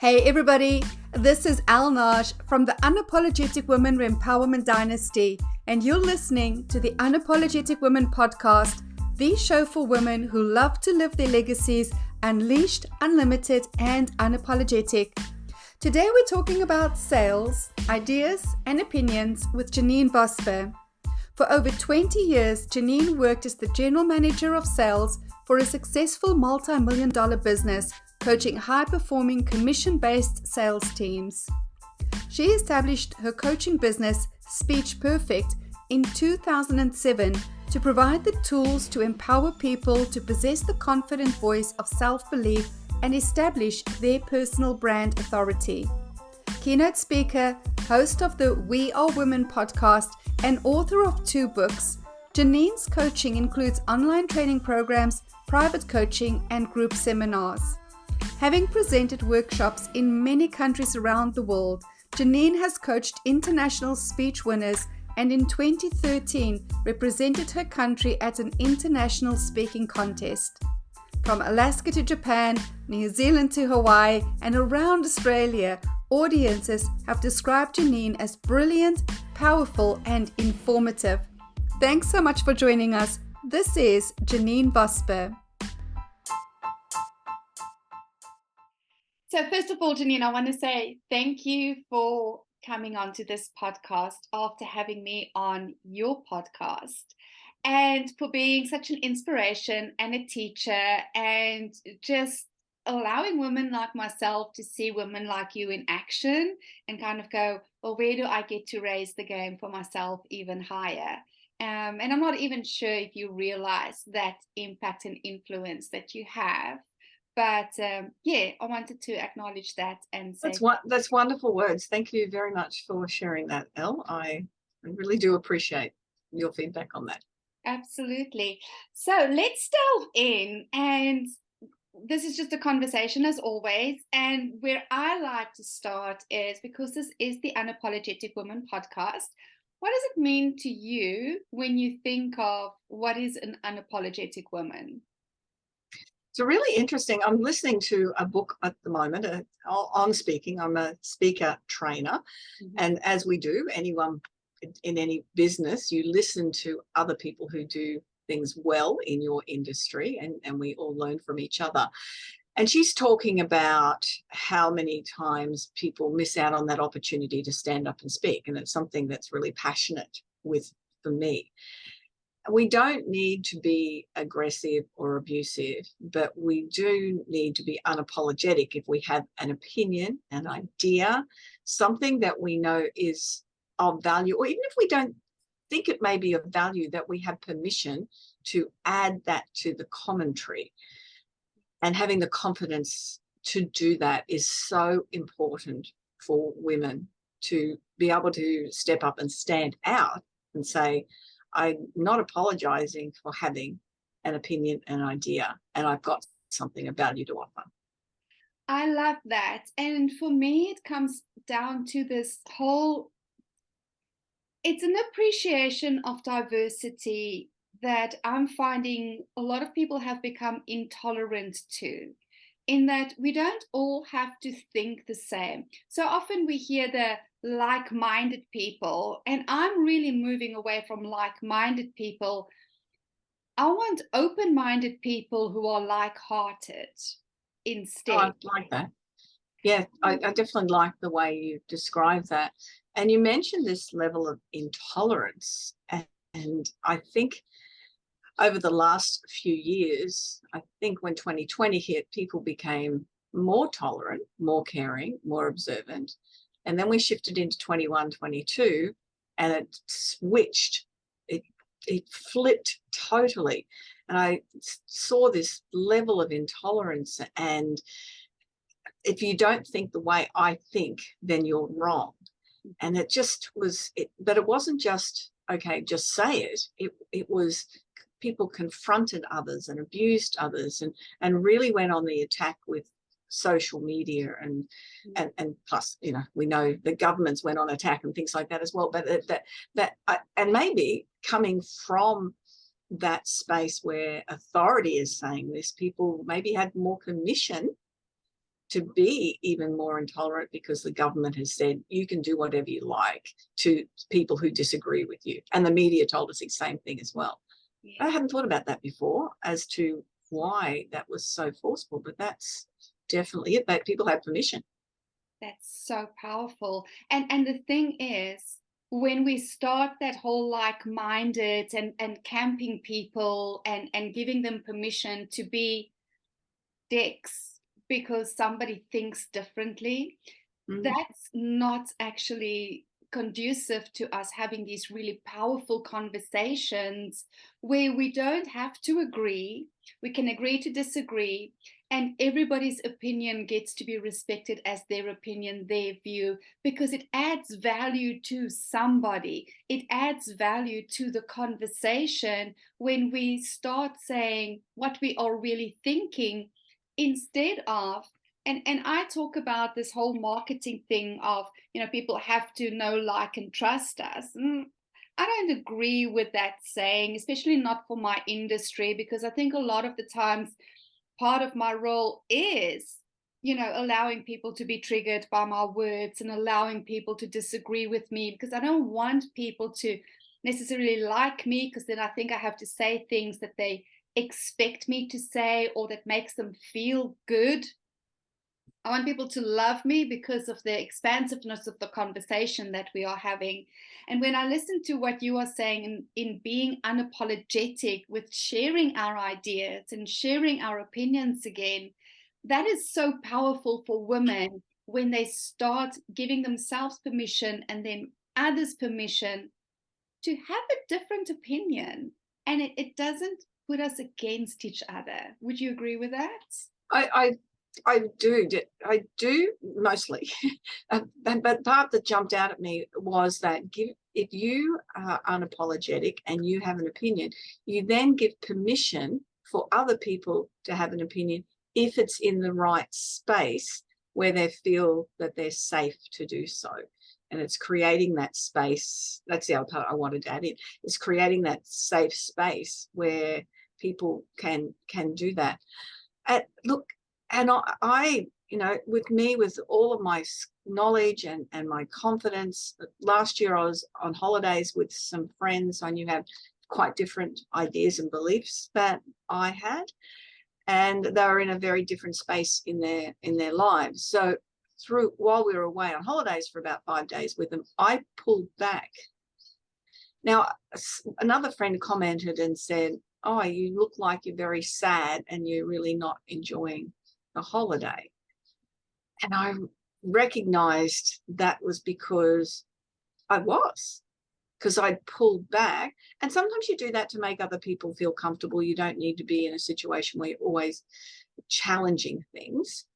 Hey everybody, this is Al Naj from the Unapologetic Woman Empowerment Dynasty, and you're listening to the Unapologetic Woman Podcast, the show for women who love to live their legacies unleashed, unlimited, and unapologetic. Today we're talking about sales, ideas, and opinions with Janeen Vosper. For over 20 years, Janeen worked as the general manager of sales for a successful multi-million-dollar business, coaching high-performing commission-based sales teams. She established her coaching business, Speech Perfect, in 2007 to provide the tools to empower people to possess the confident voice of self-belief and establish their personal brand authority. Keynote speaker, host of the We Are Women podcast, and author of 2 books, Janeen's coaching includes online training programs, private coaching, and group seminars. Having presented workshops in many countries around the world, Janeen has coached international speech winners and in 2013 represented her country at an international speaking contest. From Alaska to Japan, New Zealand to Hawaii, and around Australia, audiences have described Janeen as brilliant, powerful, and informative. Thanks so much for joining us. This is Janeen Vosper. So first of all, Janeen, I want to say thank you for coming onto this podcast after having me on your podcast, and for being such an inspiration and a teacher, and just allowing women like myself to see women like you in action and kind of go, well, where do I get to raise the game for myself even higher? And I'm not even sure if you realize that impact and influence that you have. But I wanted to acknowledge that and say that's wonderful words. Thank you very much for sharing that, Elle. I really do appreciate your feedback on that. Absolutely. So let's delve in, and this is just a conversation as always. And where I like to start is, because this is the Unapologetic Woman podcast, what does it mean to you when you think of what is an unapologetic woman? It's really interesting. I'm listening to a book at the moment on speaking. I'm a speaker trainer. Mm-hmm. And as we do, anyone in any business, you listen to other people who do things well in your industry, and we all learn from each other. And she's talking about how many times people miss out on that opportunity to stand up and speak. And it's something that's really passionate for me. We don't need to be aggressive or abusive, but we do need to be unapologetic if we have an opinion, an idea, something that we know is of value, or even if we don't think it may be of value, that we have permission to add that to the commentary. And having the confidence to do that is so important for women, to be able to step up and stand out and say, I'm not apologizing for having an opinion, an idea, and I've got something of value to offer. I love that. And for me, it comes down to this whole, it's an appreciation of diversity that I'm finding a lot of people have become intolerant to, in that we don't all have to think the same. So often we hear the like-minded people, and I'm really moving away from like-minded people. I want open-minded people who are like-hearted instead. Oh, I like that. Yeah, I definitely like the way you describe that. And you mentioned this level of intolerance, and I think over the last few years, I think when 2020 hit, people became more tolerant, more caring, more observant. And then we shifted into 21, 22, and it switched. It flipped totally. And I saw this level of intolerance. And if you don't think the way I think, then you're wrong. And it just was, but it wasn't just, okay, just say it. It was people confronted others and abused others and really went on the attack with social media and plus, you know, we know the governments went on attack and things like that as well. But and maybe coming from that space where authority is saying this, people maybe had more permission to be even more intolerant because the government has said you can do whatever you like to people who disagree with you. And the media told us the same thing as well. Yeah. I hadn't thought about that before as to why that was so forceful, but that's definitely it. That people have permission. That's so powerful. And the thing is, when we start that whole like-minded and camping people and giving them permission to be dicks because somebody thinks differently, that's not actually conducive to us having these really powerful conversations where we don't have to agree. We can agree to disagree, and everybody's opinion gets to be respected as their opinion, their view, because it adds value to somebody. It adds value to the conversation when we start saying what we are really thinking, instead of, and I talk about this whole marketing thing of, people have to know, like, and trust us. I don't agree with that saying, especially not for my industry, because I think a lot of the times part of my role is, allowing people to be triggered by my words and allowing people to disagree with me, because I don't want people to necessarily like me, because then I think I have to say things that they expect me to say or that makes them feel good. I want people to love me because of the expansiveness of the conversation that we are having. And when I listen to what you are saying in being unapologetic with sharing our ideas and sharing our opinions again, that is so powerful for women when they start giving themselves permission and then others permission to have a different opinion. And it doesn't put us against each other. Would you agree with that? I do mostly, but part that jumped out at me was that if you are unapologetic and you have an opinion, you then give permission for other people to have an opinion if it's in the right space where they feel that they're safe to do so. And it's creating that space. That's the other part I wanted to add in. It's creating that safe space where people can do that. And I, with me, with all of my knowledge and my confidence, last year I was on holidays with some friends. I knew had quite different ideas and beliefs that I had, and they were in a very different space in their lives. So while we were away on holidays for about 5 days with them, I pulled back. Now, another friend commented and said, "Oh, you look like you're very sad and you're really not enjoying the holiday." And I recognized that was because I'd pulled back. And sometimes you do that to make other people feel comfortable. You don't need to be in a situation where you're always challenging things.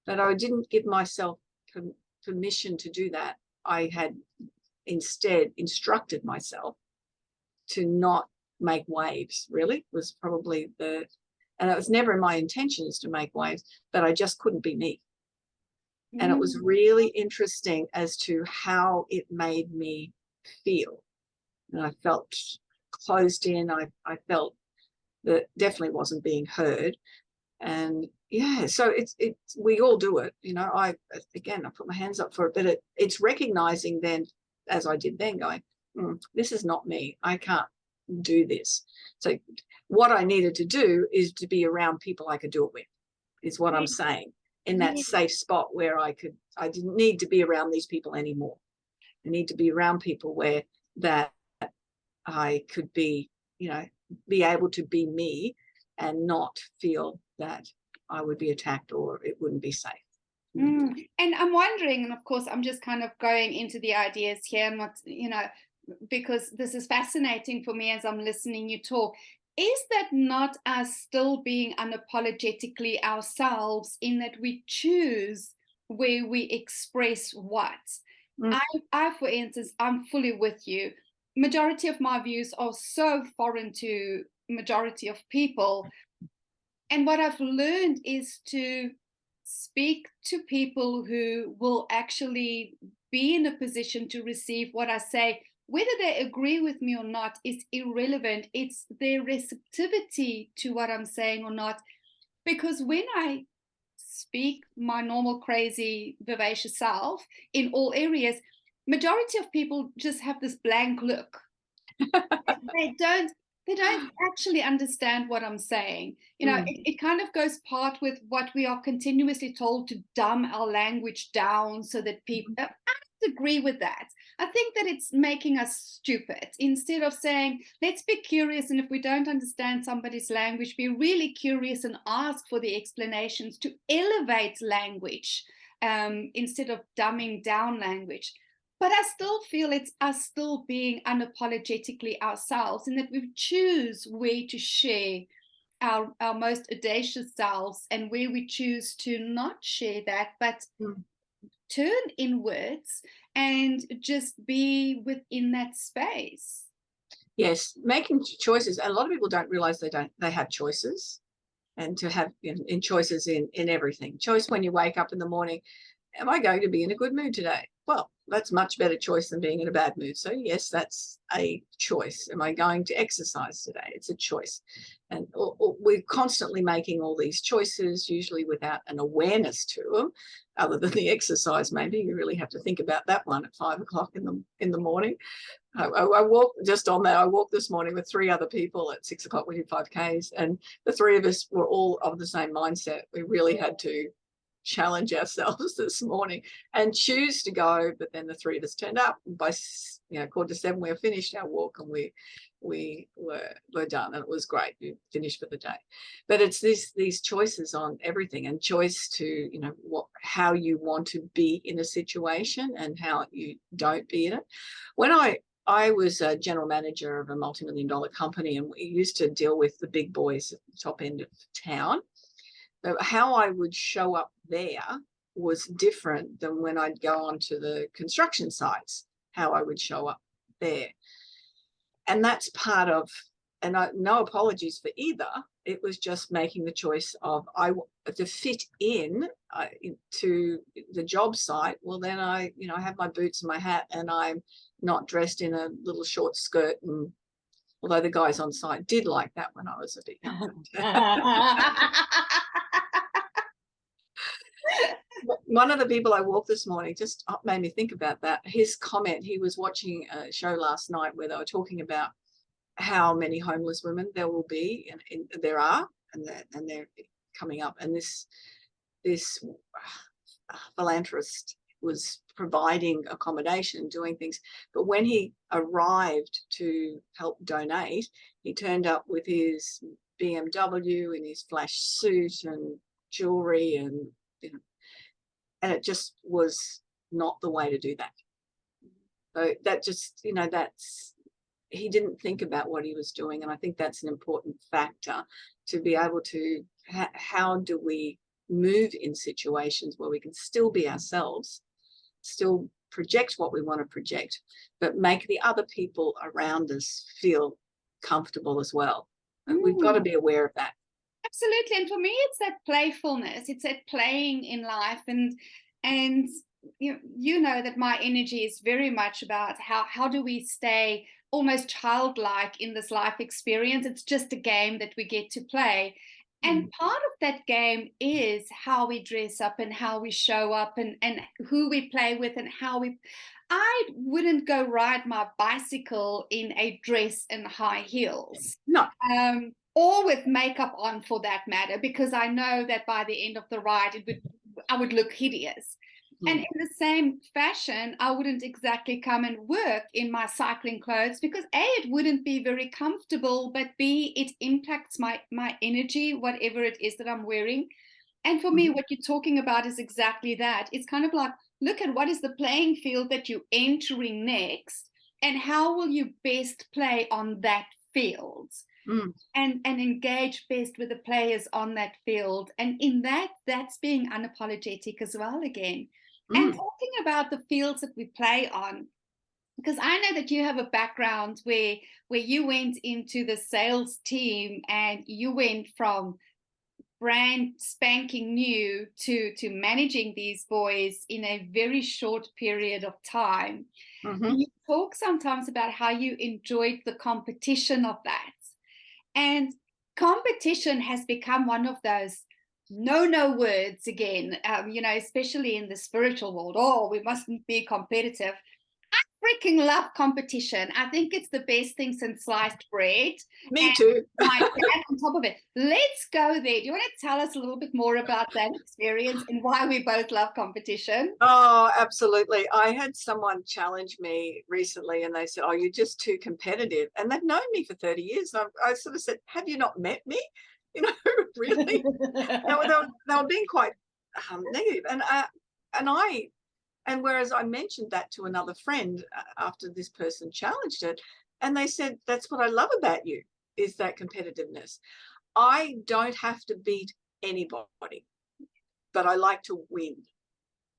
But I didn't give myself permission to do that. I had instead instructed myself to not make waves, really, was probably and it was never my intentions to make waves, but I just couldn't be me. And it was really interesting as to how it made me feel. And I felt closed in. I felt that definitely wasn't being heard. And yeah, so we all do it. I put my hands up for it, but it's recognizing then, as I did then, going, this is not me. I can't do this. So what I needed to do is to be around people I could do it with, is what I'm saying, in that safe spot where I didn't need to be around these people anymore. I need to be around people where that I could be, be able to be me and not feel that I would be attacked or it wouldn't be safe. And I'm wondering, and of course I'm just kind of going into the ideas here, and what, because this is fascinating for me as I'm listening you talk. Is that not us still being unapologetically ourselves, in that we choose where we express what? I, for instance, I'm fully with you. Majority of my views are so foreign to majority of people. And what I've learned is to speak to people who will actually be in a position to receive what I say. Whether they agree with me or not is irrelevant. It's their receptivity to what I'm saying or not. Because when I speak my normal, crazy, vivacious self in all areas, majority of people just have this blank look. They don't actually understand what I'm saying. It kind of goes part with what we are continuously told to dumb our language down so that people, I agree with that. I think that it's making us stupid instead of saying, let's be curious. And if we don't understand somebody's language, be really curious and ask for the explanations to elevate language instead of dumbing down language. But I still feel it's us still being unapologetically ourselves, and that we choose where to share our most audacious selves and where we choose to not share that, but turn inwards and just be within that space. Yes, making choices. A lot of people don't realize they have choices, and to have in choices in everything. Choice when you wake up in the morning. Am I going to be in a good mood today? Well, that's much better choice than being in a bad mood. So yes, that's a choice. Am I going to exercise today? It's a choice. And we're constantly making all these choices, usually without an awareness to them, other than the exercise. Maybe you really have to think about that one at 5 o'clock in the morning. I walked just on that. I walked this morning with 3 other people at 6 o'clock. We did 5Ks, and the 3 of us were all of the same mindset. We really had to challenge ourselves this morning and choose to go, but then the 3 of us turned up. By 7:15 we were finished our walk, and we were done, and it was great. We finished for the day. But it's these choices on everything, and choice to how you want to be in a situation and how you don't be in it. When I was a general manager of a multi-million-dollar company, and we used to deal with the big boys at the top end of town. But how I would show up there was different than when I'd go onto the construction sites, how I would show up there. And that's part of, and no apologies for either. It was just making the choice of to fit in to the job site. Well, then I have my boots and my hat, and I'm not dressed in a little short skirt. And although the guys on site did like that when I was a bit younger. One of the people I walked this morning just made me think about that. His comment, he was watching a show last night where they were talking about how many homeless women there will be, and there are, and they're coming up. And this philanthropist was providing accommodation, doing things. But when he arrived to help donate, he turned up with his BMW and his flash suit and jewelry, and it just was not the way to do that. So that just, he didn't think about what he was doing. And I think that's an important factor to be able to, how do we move in situations where we can still be ourselves, still project what we want to project, but make the other people around us feel comfortable as well. And we've got to be aware of that. Absolutely. And for me, it's that playfulness. It's that playing in life. And you know that my energy is very much about how do we stay almost childlike in this life experience. It's just a game that we get to play. And part of that game is how we dress up and how we show up and who we play with and I wouldn't go ride my bicycle in a dress and high heels. No. Or with makeup on for that matter, because I know that by the end of the ride, I would look hideous. And in the same fashion, I wouldn't exactly come and work in my cycling clothes because A, it wouldn't be very comfortable, but B, it impacts my energy, whatever it is that I'm wearing. And for me, what you're talking about is exactly that. It's kind of like, look at what is the playing field that you're entering next, and how will you best play on that field? And engage best with the players on that field. And in that's being unapologetic as well again. And talking about the fields that we play on, because I know that you have a background where you went into the sales team and you went from brand spanking new to managing these boys in a very short period of time. You talk sometimes about how you enjoyed the competition of that. And competition has become one of those no words again, especially in the spiritual world. Oh, we mustn't be competitive. Freaking love competition. I think it's the best thing since sliced bread. Me And too. my dad on top of it. Let's go there. Do you want to tell us a little bit more about that experience and why we both love competition? Oh, absolutely. I had someone challenge me recently and they said, oh, you're just too competitive. And they've known me for 30 years. And I sort of said, have you not met me? Really? They were being quite negative. And whereas I mentioned that to another friend after this person challenged it, and they said, that's what I love about you, is that competitiveness. I don't have to beat anybody, but I like to win.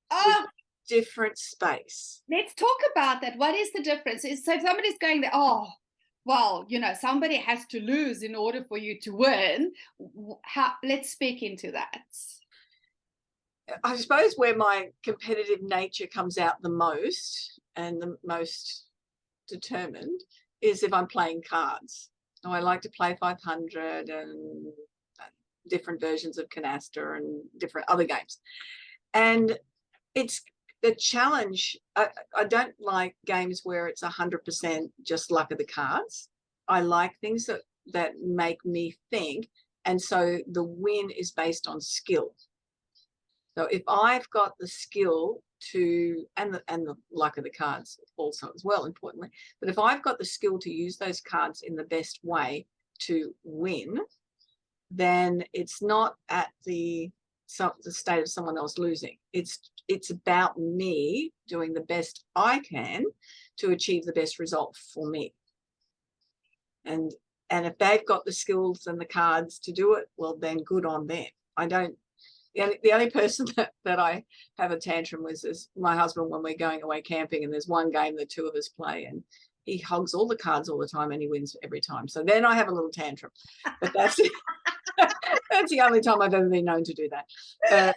Oh, different space. let's talk about that. What is the difference? So if somebody's going there, oh, well, somebody has to lose in order for you to win. Let's speak into that. I suppose where my competitive nature comes out the most and the most determined is if I'm playing cards. So I like to play 500 and different versions of canasta and different other games. And it's the challenge. I don't like games where it's 100% just luck of the cards. I like things that make me think. And so the win is based on skill. So if I've got the skill to, and the luck of the cards also as well, importantly, but if I've got the skill to use those cards in the best way to win, then it's not at the state of someone else losing. It's about me doing the best I can to achieve the best result for me. And if they've got the skills and the cards to do it, well, then good on them. The only person that I have a tantrum with is my husband when we're going away camping and there's one game the two of us play and he hogs all the cards all the time and he wins every time. So then I have a little tantrum. But that's it. That's the only time I've ever been known to do that.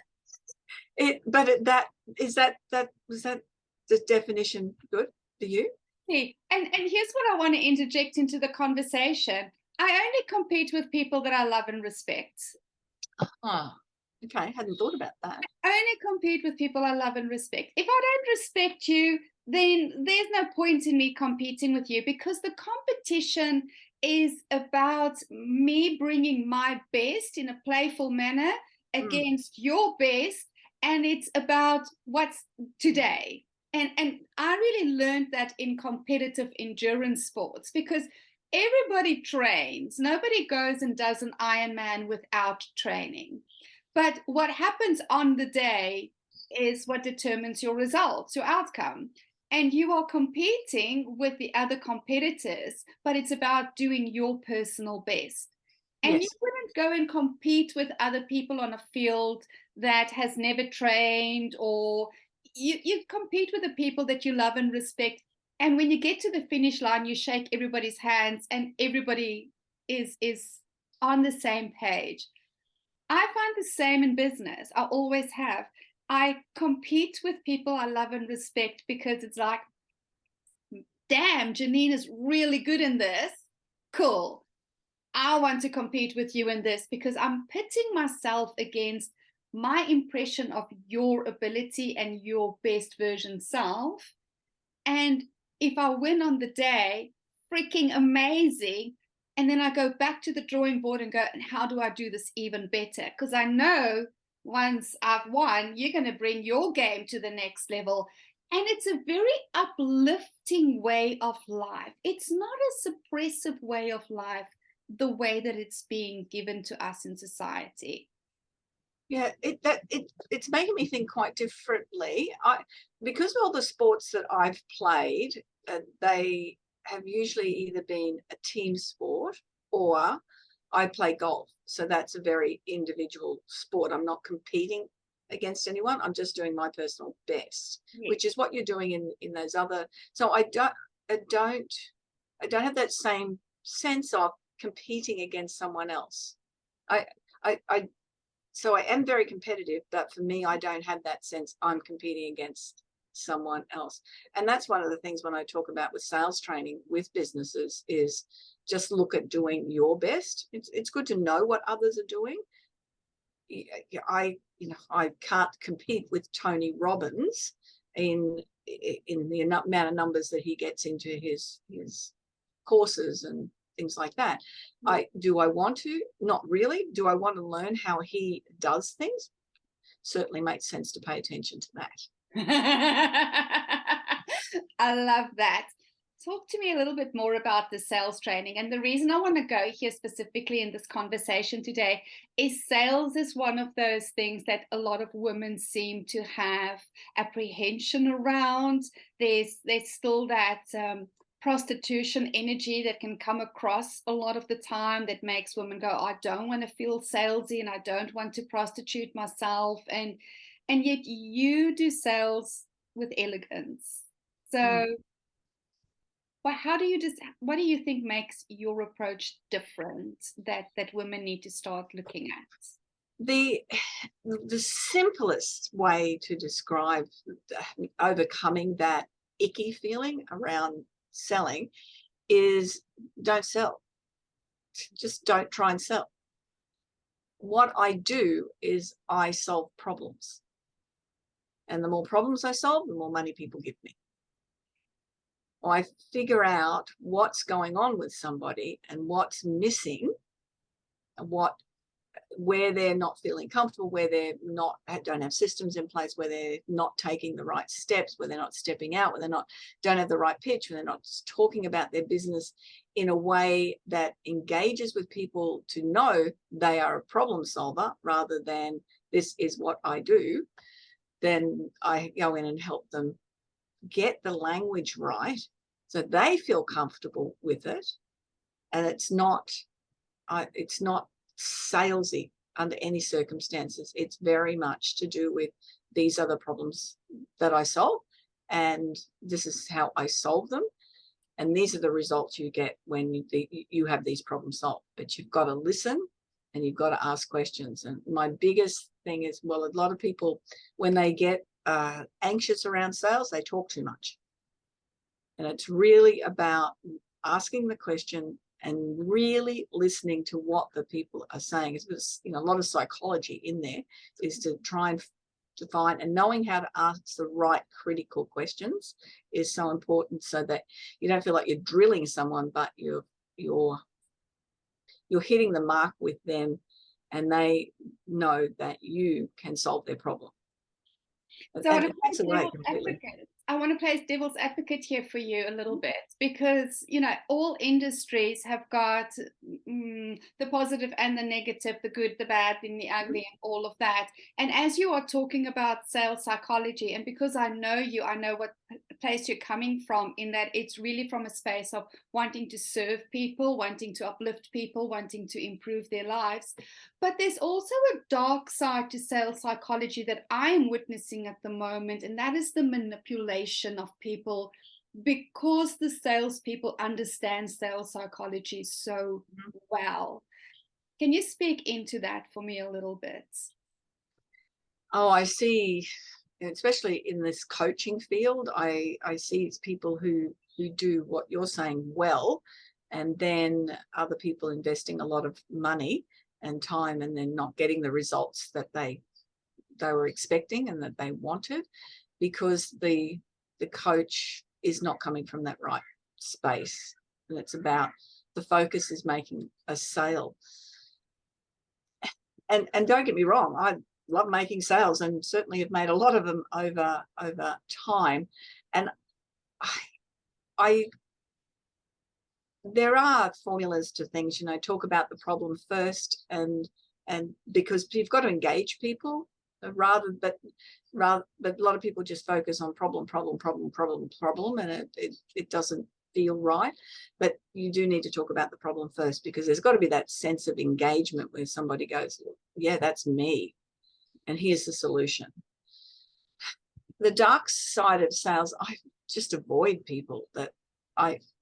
Was that the definition good for you? And here's what I want to interject into the conversation. I only compete with people that I love and respect. Oh, okay. Hadn't thought about that. I only compete with people I love and respect. If I don't respect you, then there's no point in me competing with you, because the competition is about me bringing my best in a playful manner against your best, and it's about what's today. And I really learned that in competitive endurance sports, because everybody trains. Nobody goes and does an Ironman without training. But what happens on the day is what determines your results, your outcome. And you are competing with the other competitors, but it's about doing your personal best. And yes, you wouldn't go and compete with other people on a field that has never trained, or you compete with the people that you love and respect. And when you get to the finish line, you shake everybody's hands and everybody is on the same page. I find the same in business. I always have. I compete with people I love and respect because it's like, damn, Janeen is really good in this. Cool. I want to compete with you in this, because I'm pitting myself against my impression of your ability and your best version self. And if I win on the day, freaking amazing. And then I go back to the drawing board and go, and how do I do this even better? Because I know once I've won, you're going to bring your game to the next level. And it's a very uplifting way of life. It's not a suppressive way of life, the way that it's being given to us in society. Yeah, it's making me think quite differently. Because all the sports that I've played, they have usually either been a team sport or I play golf. So that's a very individual sport. I'm not competing against anyone. I'm just doing my personal best, yes, which is what you're doing in those other. So I don't have that same sense of competing against someone else. So I am very competitive, but for me, I don't have that sense I'm competing against someone else. And that's one of the things when I talk about with sales training with businesses is just look at doing your best. It's good to know what others are doing, I can't compete with Tony Robbins in the amount of numbers that he gets into his courses and things like that. Do I want to? Not really. Do I want to learn how he does things? Certainly makes sense to pay attention to that. I love that. Talk to me a little bit more about the sales training. And the reason I want to go here specifically in this conversation today is sales is one of those things that a lot of women seem to have apprehension around. There's still that prostitution energy that can come across a lot of the time that makes women go, I don't want to feel salesy and I don't want to prostitute myself. And yet you do sales with elegance. So well, what do you think makes your approach different that women need to start looking at? The simplest way to describe overcoming that icky feeling around selling is don't sell. Just don't try and sell. What I do is I solve problems. And the more problems I solve, the more money people give me. I figure out what's going on with somebody and what's missing, and where they're not feeling comfortable, where they're don't have systems in place, where they're not taking the right steps, where they're not stepping out, where they're don't have the right pitch, where they're not talking about their business in a way that engages with people to know they are a problem solver rather than this is what I do. Then I go in and help them get the language right so they feel comfortable with it, and it's not salesy under any circumstances. It's very much to do with these are the problems that I solve, and this is how I solve them, and these are the results you get when you have these problems solved. But you've got to listen and you've got to ask questions. And my biggest thing is, well, a lot of people, when they get anxious around sales, they talk too much. And it's really about asking the question and really listening to what the people are saying. It's a lot of psychology in there, is to try and to find, and knowing how to ask the right critical questions is so important, so that you don't feel like you're drilling someone, but you're hitting the mark with them, and they know that you can solve their problem. So I want to play devil's advocate here for you a little bit, because, all industries have got the positive and the negative, the good, the bad, and the ugly, and all of that. And as you are talking about sales psychology, and because I know you, I know what place you're coming from, in that it's really from a space of wanting to serve people, wanting to uplift people, wanting to improve their lives. But there's also a dark side to sales psychology that I'm witnessing at the moment, and that is the manipulation of people, because the salespeople understand sales psychology so well. Can you speak into that for me a little bit? Oh, I see, especially in this coaching field, I see it's people who do what you're saying well, and then other people investing a lot of money and time, and then not getting the results that they were expecting and that they wanted, because the coach is not coming from that right space. And it's about, the focus is making a sale. And don't get me wrong, I love making sales, and certainly have made a lot of them over time. And there are formulas to things, talk about the problem first, and because you've got to engage people but a lot of people just focus on problem, and it doesn't feel right. But you do need to talk about the problem first, because there's got to be that sense of engagement where somebody goes, yeah, that's me, and here's the solution. The dark side of sales, I just avoid people that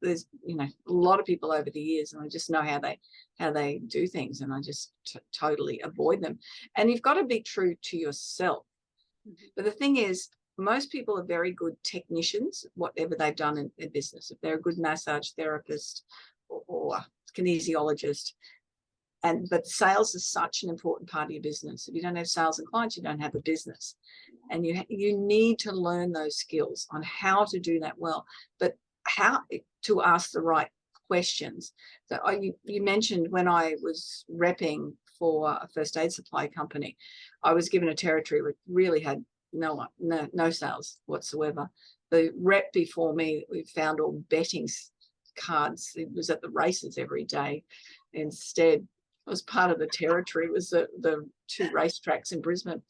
there's a lot of people over the years, and I just know how they do things, and I just totally avoid them. And you've got to be true to yourself. But the thing is, most people are very good technicians, whatever they've done in their business. If they're a good massage therapist or kinesiologist, But sales is such an important part of your business. If you don't have sales and clients, you don't have a business. And you need to learn those skills on how to do that well, but how to ask the right questions. So you mentioned when I was repping for a first aid supply company, I was given a territory which really had no sales whatsoever. The rep before me, we found all betting cards. It was at the races every day. Instead, it was part of the territory. It was the 2 racetracks in Brisbane.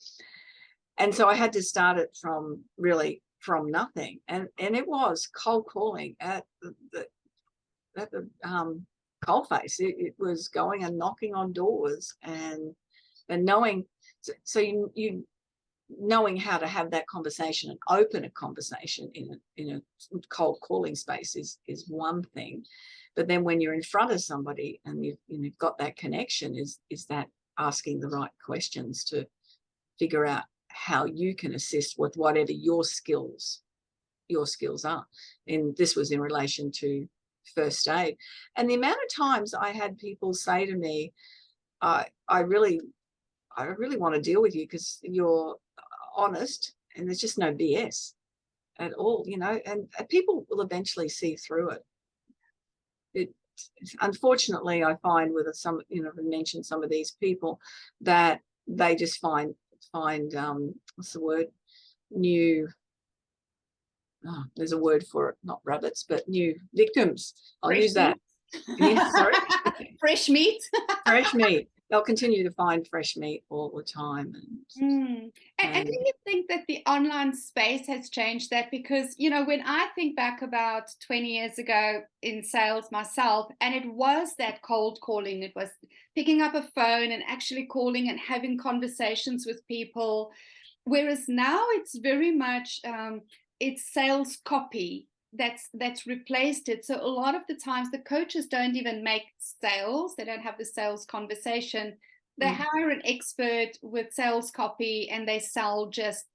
And so I had to start it from nothing. And it was cold calling at the coalface. It was going and knocking on doors and knowing, so you knowing how to have that conversation and open a conversation in a cold calling space is one thing. But then when you're in front of somebody and you've got that connection, is that asking the right questions to figure out how you can assist with whatever your skills are. And this was in relation to first aid. And the amount of times I had people say to me, I really want to deal with you because you're honest and there's just no BS at all, and people will eventually see through it. Unfortunately, I find with some, I mentioned some of these people that they just find what's the word? There's a word for it, not rabbits, but new victims. I'll use that. Yeah, sorry. Fresh meat. Fresh meat. They'll continue to find fresh meat all the time. And do you think that the online space has changed that? Because, when I think back about 20 years ago in sales myself, and it was that cold calling, it was picking up a phone and actually calling and having conversations with people. Whereas now it's very much, it's sales copy that's replaced it. So a lot of the times the coaches don't even make sales. They don't have the sales conversation. They hire an expert with sales copy and they sell just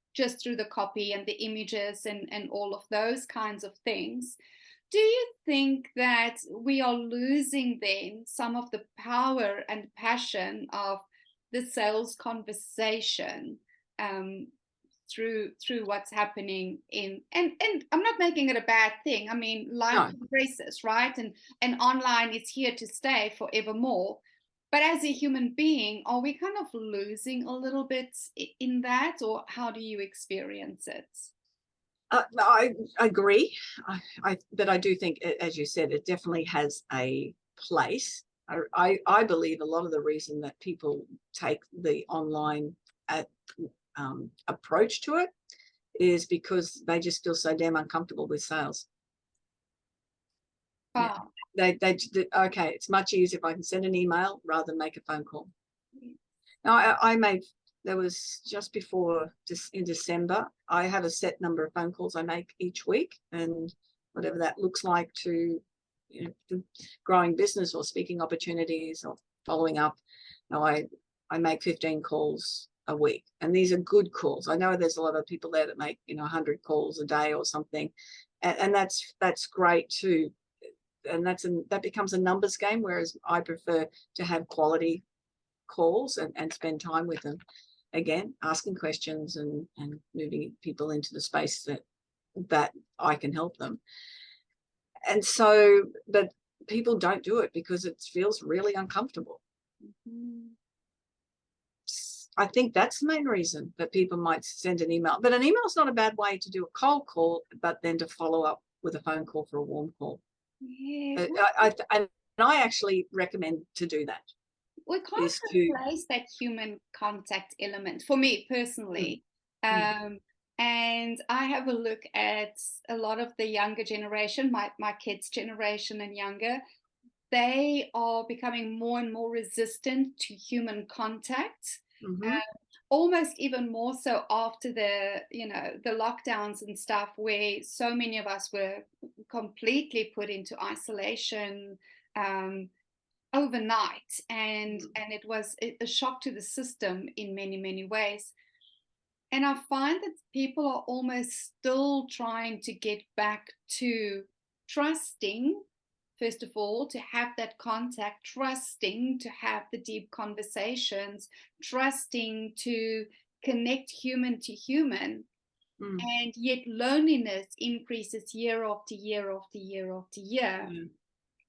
through the copy and the images and all of those kinds of things. Do you think that we are losing then some of the power and passion of the sales conversation through what's happening and I'm not making it a bad thing. I mean, life progresses, right? And online is here to stay forevermore. But as a human being, are we kind of losing a little bit in that, or how do you experience it? I agree, but I do think, as you said, it definitely has a place. I believe a lot of the reason that people take the online approach to it is because they just feel so damn uncomfortable with sales. Wow. Yeah. They okay, it's much easier if I can send an email rather than make a phone call. Now there was just before in December, I have a set number of phone calls I make each week, and whatever that looks like to growing business or speaking opportunities or following up. Now I make 15 calls a week, and these are good calls. I know there's a lot of people there that make 100 calls a day or something, and that's great too. And that becomes a numbers game, whereas I prefer to have quality calls and spend time with them, again asking questions and moving people into the space that I can help them. And so, but people don't do it because it feels really uncomfortable. I think that's the main reason that people might send an email. But an email is not a bad way to do a cold call, but then to follow up with a phone call for a warm call. Yeah. I actually recommend to do that. We can't replace that human contact element for me personally. And I have a look at a lot of the younger generation, my kids' generation and younger. They are becoming more and more resistant to human contact. Almost even more so after the lockdowns and stuff, where so many of us were completely put into isolation overnight, and it was a shock to the system in many ways. And I find that people are almost still trying to get back to trusting first of all, to have that contact, trusting to have the deep conversations, trusting to connect human to human. And yet loneliness increases year after year after year after year.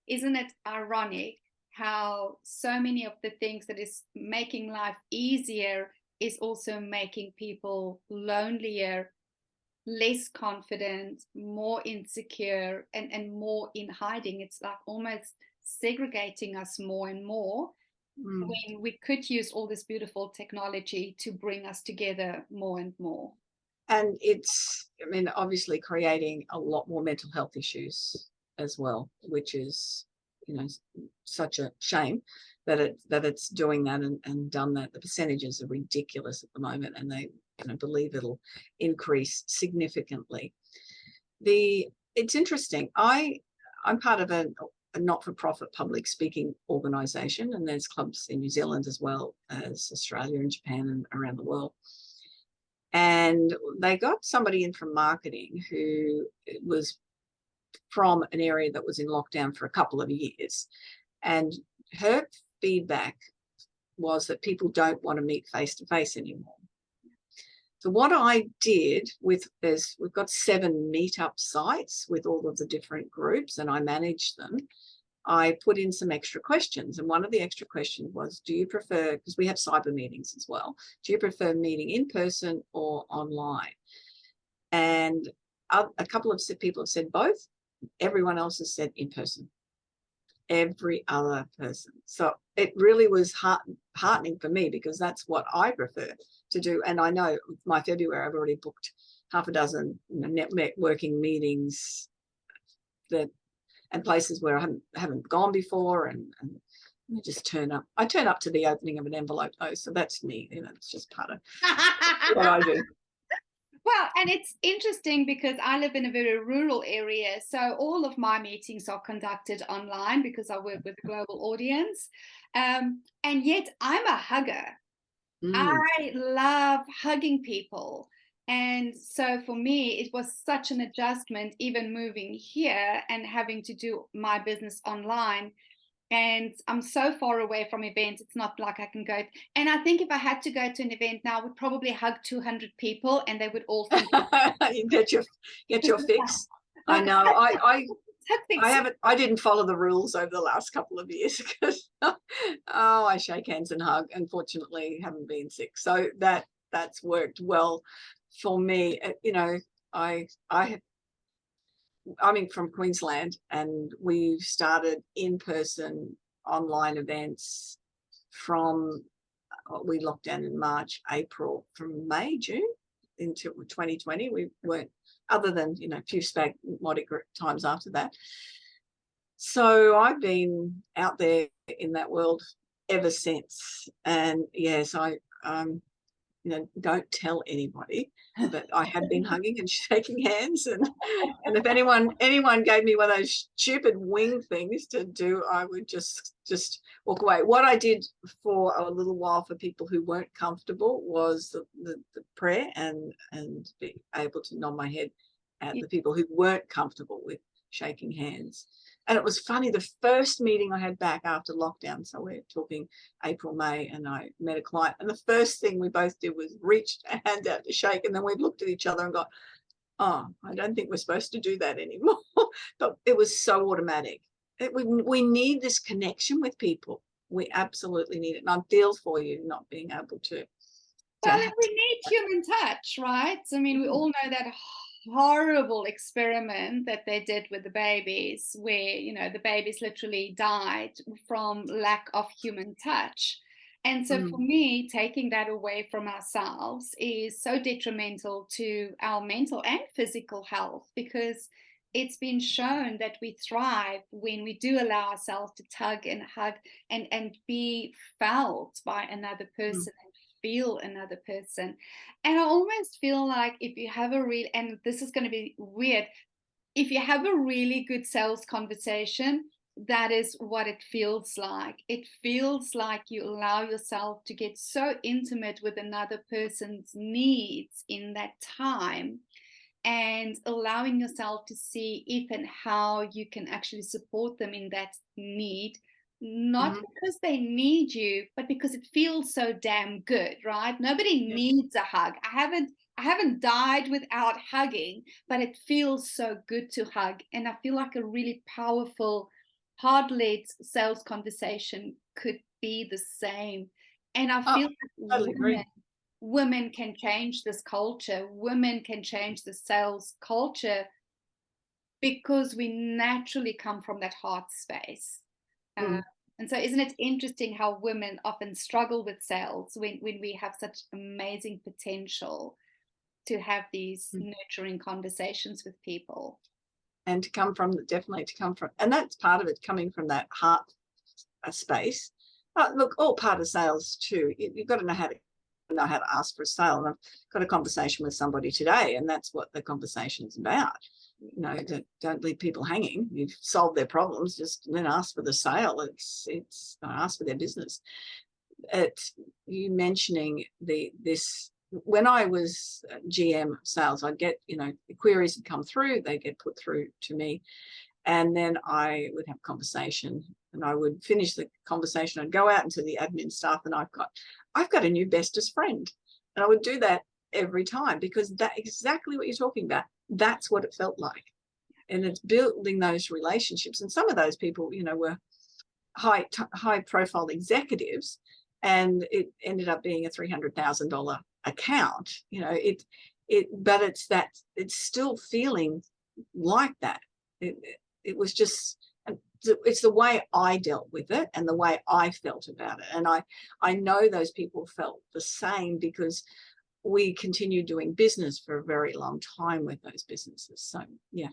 Isn't it ironic how so many of the things that is making life easier is also making people lonelier, less confident, more insecure, and more in hiding? It's like almost segregating us more and more when we could use all this beautiful technology to bring us together more and more. And it's, I mean, obviously creating a lot more mental health issues as well, which is, you know, such a shame that it's doing that and done that. The percentages are ridiculous at the moment, and they, you know, believe it'll increase significantly. It's interesting. I'm part of a not-for-profit public speaking organisation, and there's clubs in New Zealand as well as Australia and Japan and around the world. And they got somebody in from marketing who was from an area that was in lockdown for a couple of years. And her feedback was that people don't want to meet face-to-face anymore. So what I did we've got 7 meetup sites with all of the different groups, and I manage them. I put in some extra questions, and one of the extra questions was, do you prefer, because we have cyber meetings as well, do you prefer meeting in person or online? And a couple of people have said both. Everyone else has said in person. Every other person. So it really was heartening for me, because that's what I prefer to do. And I know my February, I've already booked half a dozen networking meetings and places where I haven't gone before, and I just turn up. I turn up to the opening of an envelope though, so that's me. You know, it's just part of what I do. Well, and it's interesting because I live in a very rural area, so all of my meetings are conducted online because I work with a global audience, and yet I'm a hugger. I love hugging people. And so for me, it was such an adjustment, even moving here and having to do my business online. And I'm so far away from events, it's not like I can go. And I think if I had to go to an event now, I would probably hug 200 people and they would all think you get your fix. I know. I didn't follow the rules over the last couple of years because I shake hands and hug. Unfortunately, haven't been sick, so that's worked well for me. You know, I'm from Queensland, and we started in-person online events from we locked down in March, April, from May, June into 2020. We weren't, other than, you know, a few spasmodic times after that. So I've been out there in that world ever since. And yes, I you know, don't tell anybody, but I have been hugging and shaking hands, and if anyone gave me one of those stupid wing things to do, I would just walk away. What I did for a little while for people who weren't comfortable was the prayer and be able to nod my head at the people who weren't comfortable with shaking hands. And it was funny, the first meeting I had back after lockdown, so we're talking April, May, and I met a client, and the first thing we both did was reached a hand out to shake, and then we looked at each other and got, oh, I don't think we're supposed to do that anymore. But it was so automatic. We need this connection with people. We absolutely need it. And I feel for you not being able to. Well, we need human touch, right? I mean, we all know that horrible experiment that they did with the babies, where, you know, the babies literally died from lack of human touch. And so for me, taking that away from ourselves is so detrimental to our mental and physical health, because it's been shown that we thrive when we do allow ourselves to tug and hug and be felt by another person and feel another person. And I almost feel like if you have and this is going to be weird, if you have a really good sales conversation, that is what it feels like. It feels like you allow yourself to get so intimate with another person's needs in that time. and allowing yourself to see if and how you can actually support them in that need, not because they need you, but because it feels so damn good, right? Nobody needs a hug. I haven't died without hugging, but it feels so good to hug. And I feel like a really powerful, hard-led sales conversation could be the same. And I feel like women can change this culture. Women can change the sales culture because we naturally come from that heart space. And so isn't it interesting how women often struggle with sales when we have such amazing potential to have these nurturing conversations with people? And to come from, and that's part of it, coming from that heart space. Look, all part of sales too. You've got to know how to ask for a sale. And I've got a conversation with somebody today, and that's what the conversation's about. You know, don't leave people hanging. You've solved their problems, just then ask for the sale. It's ask for their business. You mentioning this, when I was GM sales, I'd get, the queries would come through, they get put through to me, and then I would have a conversation, and I would finish the conversation. I'd go out into the admin staff, and I've got a new bestest friend, and I would do that every time, because that exactly what you're talking about. That's what it felt like. And it's building those relationships. And some of those people, were high profile executives, and it ended up being a $300,000 account. But it's still feeling like that. It was just, it's the way I dealt with it and the way I felt about it. And I know those people felt the same, because we continued doing business for a very long time with those businesses. So, yeah.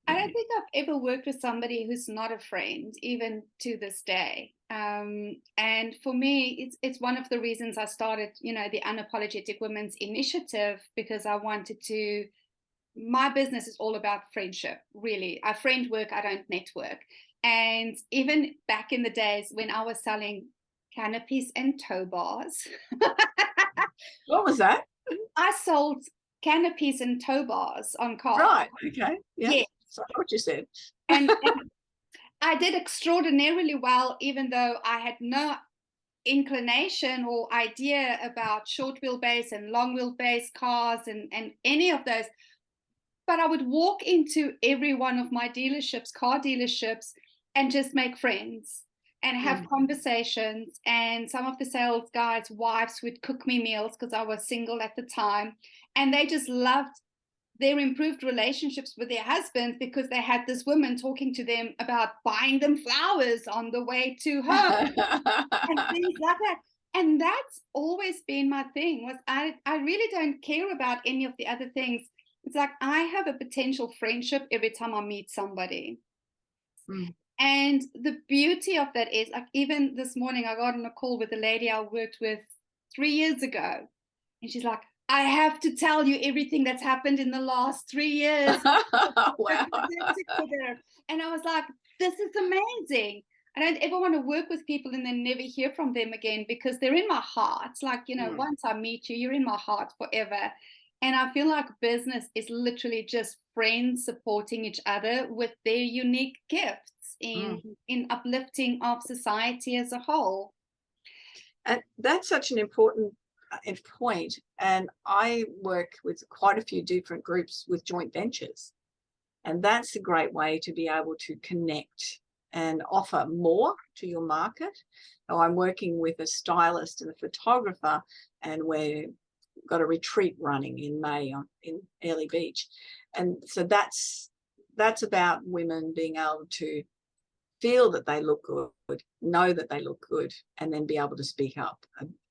I don't think I've ever worked with somebody who's not a friend, even to this day. And for me, it's one of the reasons I started, the Unapologetic Women's Initiative, because I wanted to, my business is all about friendship, really. I friend work, I don't network. And even back in the days when I was selling canopies and tow bars. What was that? I sold canopies and tow bars on cars. Right. Okay. Yeah. Yes. Sorry what you said. And I did extraordinarily well, even though I had no inclination or idea about short wheelbase and long wheelbase cars and any of those. But I would walk into every one of my dealerships, car dealerships, and just make friends and have conversations. And some of the sales guys' wives would cook me meals, because I was single at the time. And they just loved their improved relationships with their husbands, because they had this woman talking to them about buying them flowers on the way to home and things like that. And that's always been my thing, was I really don't care about any of the other things. It's like I have a potential friendship every time I meet somebody. And the beauty of that is, like, even this morning, I got on a call with a lady I worked with 3 years ago. And she's like, I have to tell you everything that's happened in the last 3 years. Wow. And I was like, this is amazing. I don't ever want to work with people and then never hear from them again, because they're in my heart. It's like, once I meet you, you're in my heart forever. And I feel like business is literally just friends supporting each other with their unique gifts in uplifting of society as a whole. And that's such an important point. And I work with quite a few different groups with joint ventures. And that's a great way to be able to connect and offer more to your market. So I'm working with a stylist and a photographer, and we've got a retreat running in May in Airlie Beach. And so that's about women being able to feel that they look good, know that they look good, and then be able to speak up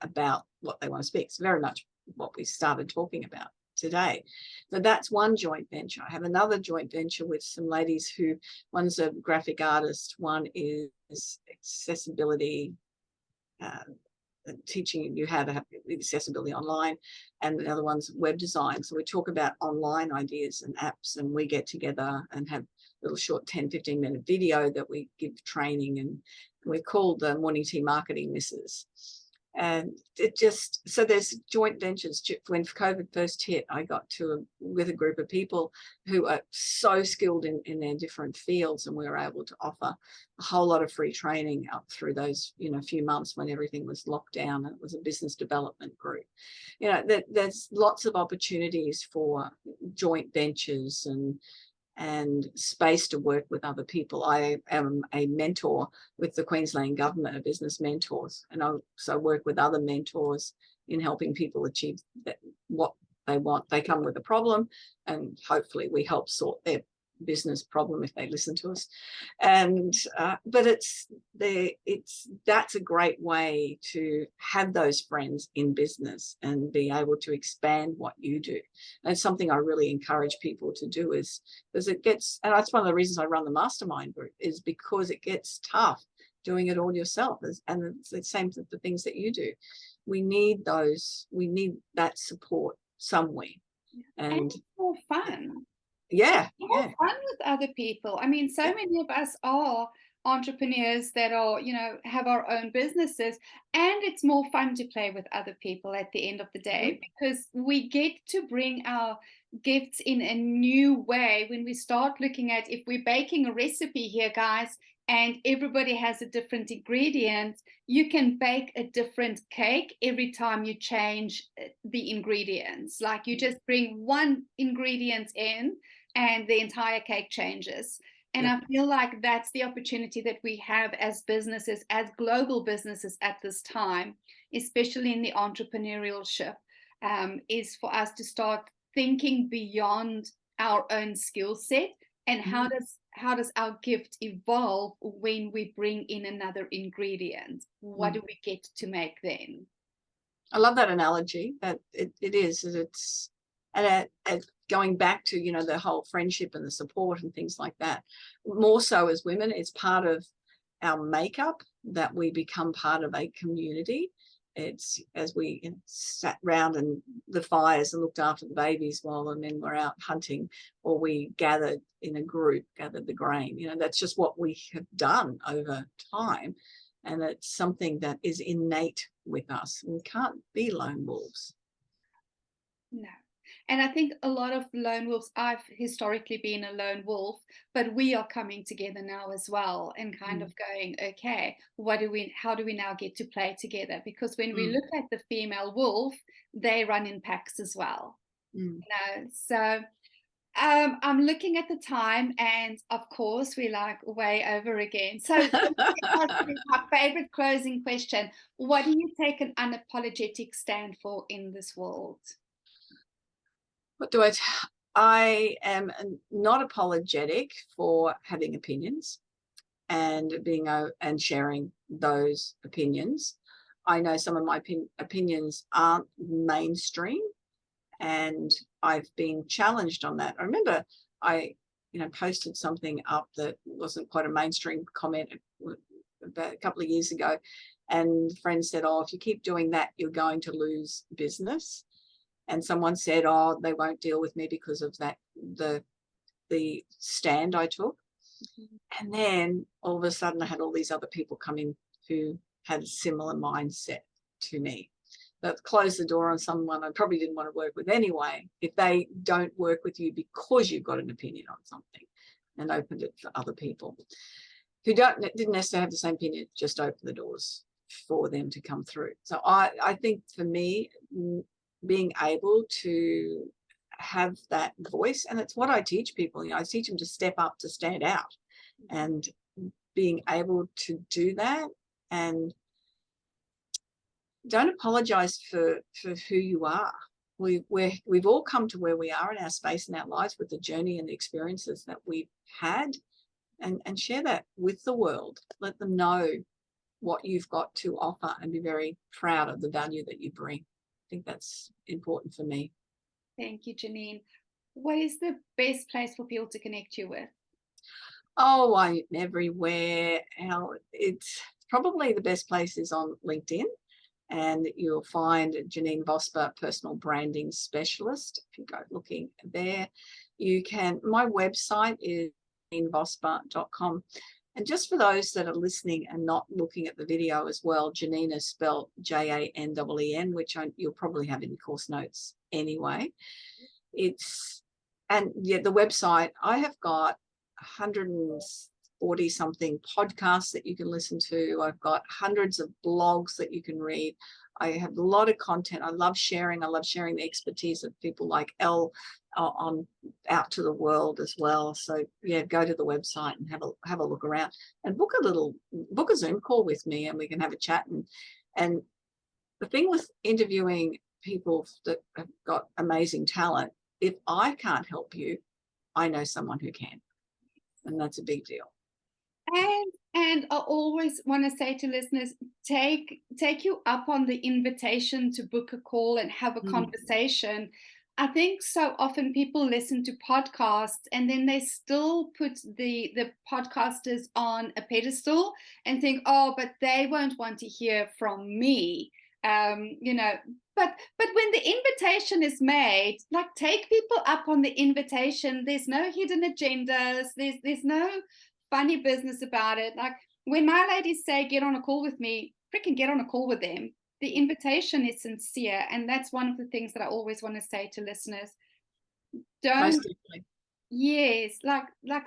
about what they want to speak. It's very much what we started talking about today. So that's one joint venture. I have another joint venture with some ladies who, one's a graphic artist, one is accessibility, teaching you how to have accessibility online, and the other one's web design. So we talk about online ideas and apps, and we get together and have little short 10-15 minute video that we give training, and we're called the Morning Tea Marketing Misses. And it just, so there's joint ventures. When COVID first hit, I got with a group of people who are so skilled in their different fields, and we were able to offer a whole lot of free training up through those, few months when everything was locked down. It was a business development group. There's lots of opportunities for joint ventures and space to work with other people. I am a mentor with the Queensland Government of Business Mentors, and I also work with other mentors in helping people achieve what they want. They come with a problem, and hopefully we help sort their business problem if they listen to us. And but that's a great way to have those friends in business and be able to expand what you do. And it's something I really encourage people to do, is because and that's one of the reasons I run the mastermind group, is because it gets tough doing it all yourself. And it's the same for the things that you do. We need that support somewhere. And it's more fun. Yeah. More fun with other people. I mean, so many of us are entrepreneurs that are, have our own businesses, and it's more fun to play with other people at the end of the day, because we get to bring our gifts in a new way. When we start looking at, if we're baking a recipe here, guys, and everybody has a different ingredient, you can bake a different cake every time you change the ingredients. Like, you just bring one ingredient in and the entire cake changes. And I feel like that's the opportunity that we have as businesses, as global businesses at this time, especially in the entrepreneurship, is for us to start thinking beyond our own skill set, and how does our gift evolve when we bring in another ingredient? What do we get to make then? I love that analogy. That it is. And going back to, the whole friendship and the support and things like that, more so as women, it's part of our makeup that we become part of a community. It's as we sat round and the fires and looked after the babies while the men were out hunting, or we gathered in a group, gathered the grain. That's just what we have done over time. And it's something that is innate with us. We can't be lone wolves. No. And I think a lot of lone wolves, I've historically been a lone wolf, but we are coming together now as well, and kind of going, okay, how do we now get to play together? Because when we look at the female wolf, they run in packs as well. So I'm looking at the time, and of course we're like way over again. So my favorite closing question: what do you take an unapologetic stand for in this world? I am not apologetic for having opinions and and sharing those opinions. I know some of my opinions aren't mainstream, and I've been challenged on that. I remember I posted something up that wasn't quite a mainstream comment about a couple of years ago, and friends said, "Oh, if you keep doing that, you're going to lose business." And someone said, "Oh, they won't deal with me because of that, the stand I took." And then all of a sudden I had all these other people come in who had a similar mindset to me, that closed the door on someone I probably didn't want to work with anyway, if they don't work with you because you've got an opinion on something, and opened it for other people who didn't necessarily have the same opinion, just open the doors for them to come through. So I think for me, being able to have that voice, and it's what I teach people. I teach them to step up, to stand out, and being able to do that, and don't apologize for who you are. We've all come to where we are in our space in our lives with the journey and the experiences that we've had, and share that with the world. Let them know what you've got to offer, and be very proud of the value that you bring. I think that's important for me. Thank you, Janeen. What is the best place for people to connect you with? Oh, I'm everywhere. It's probably the best place is on LinkedIn, and you'll find Janeen Vosper, personal branding specialist. If you go looking there, my website is janeenvosper.com. And just for those that are listening and not looking at the video as well, Janeen is spelled Janeen, which you'll probably have in your course notes anyway. And the website, I have got 140 something podcasts that you can listen to. I've got hundreds of blogs that you can read. I have a lot of content. I love sharing the expertise of people like Elle on out to the world as well. So yeah, go to the website and have a look around and book a Zoom call with me, and we can have a chat. And the thing with interviewing people that have got amazing talent, if I can't help you, I know someone who can, and that's a big deal. And I always want to say to listeners, take you up on the invitation to book a call and have a conversation. I think so often people listen to podcasts and then they still put the podcasters on a pedestal and think, oh, but they won't want to hear from me. But when the invitation is made, like, take people up on the invitation. There's no hidden agendas. There's no funny business about it. Like, when my ladies say get on a call with me, freaking get on a call with them. The invitation is sincere, and that's one of the things that I always want to say to listeners. Like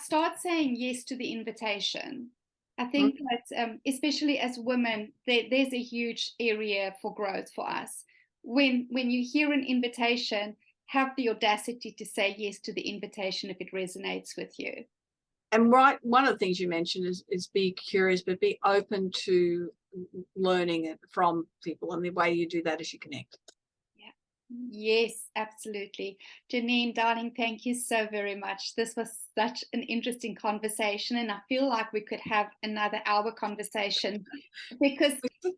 start saying yes to the invitation. I think that especially as women, there's a huge area for growth for us. When you hear an invitation, have the audacity to say yes to the invitation if it resonates with you. And one of the things you mentioned is be curious, but be open to learning from people, and the way you do that is you connect. Yes, absolutely. Janeen, darling, thank you so very much. This was such an interesting conversation, and I feel like we could have another hour conversation, because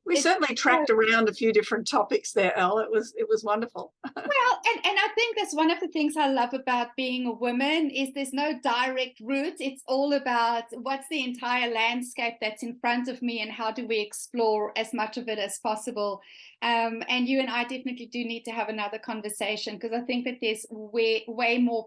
we certainly tracked around a few different topics there, Elle. It was wonderful. Well, and I think that's one of the things I love about being a woman is there's no direct route. It's all about what's the entire landscape that's in front of me and how do we explore as much of it as possible. And you and I definitely do need to have another conversation, because I think that there's way more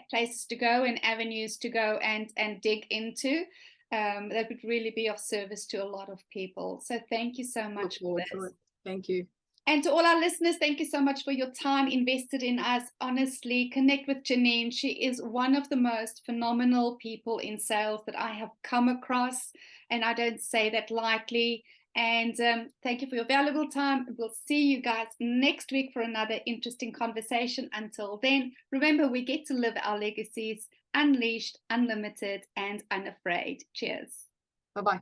places to go and avenues to go and dig into that would really be of service to a lot of people. So thank you so much for this. Thank you. And to all our listeners, thank you so much for your time invested in us. Honestly, connect with Janeen. She is one of the most phenomenal people in sales that I have come across, and I don't say that lightly. And thank you for your valuable time. We'll see you guys next week for another interesting conversation. Until then, remember, we get to live our legacies unleashed, unlimited, and unafraid. Cheers. Bye-bye.